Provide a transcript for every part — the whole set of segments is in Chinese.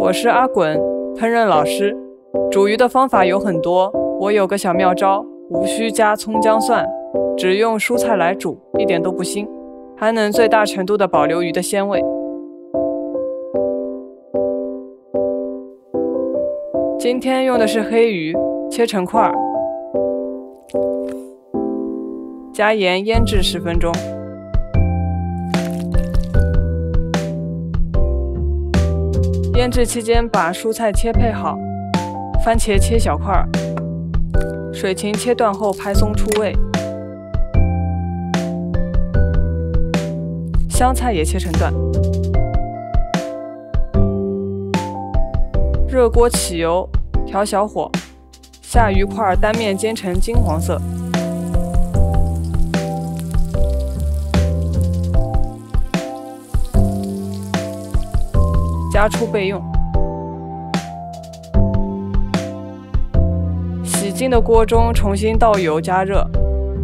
我是阿滚，烹饪老师。煮鱼的方法有很多，我有个小妙招，无需加葱姜蒜，只用蔬菜来煮，一点都不腥，还能最大程度地保留鱼的鲜味。今天用的是黑鱼，切成块，加盐腌制10分钟。腌制期间把蔬菜切配好，番茄切小块，水芹切断后拍松出味，香菜也切成段。热锅起油，调小火，下鱼块单面煎成金黄色。加出备用。洗净的锅中重新倒油加热，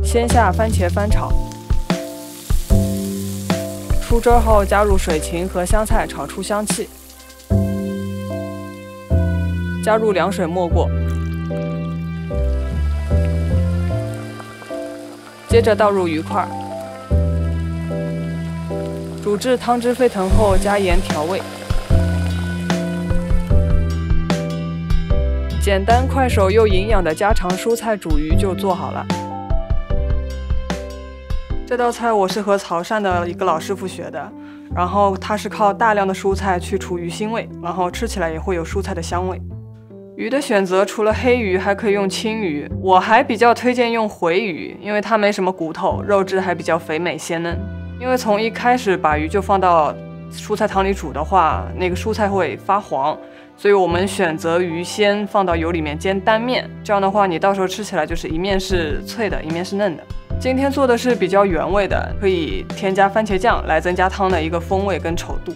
先下番茄翻炒，出汁后加入水芹和香菜炒出香气，加入凉水没过，接着倒入鱼块，煮至汤汁沸腾后加盐调味。简单快手又营养的家常蔬菜煮鱼就做好了。这道菜我是和潮汕的一个老师傅学的，然后他是靠大量的蔬菜去除鱼腥味，然后吃起来也会有蔬菜的香味。鱼的选择除了黑鱼还可以用青鱼，我还比较推荐用回鱼，因为它没什么骨头，肉质还比较肥美鲜嫩。因为从一开始把鱼就放到蔬菜汤里煮的话，那个蔬菜会发黄，所以我们选择鱼先放到油里面煎单面，这样的话你到时候吃起来就是一面是脆的，一面是嫩的。今天做的是比较原味的，可以添加番茄酱来增加汤的一个风味跟稠度。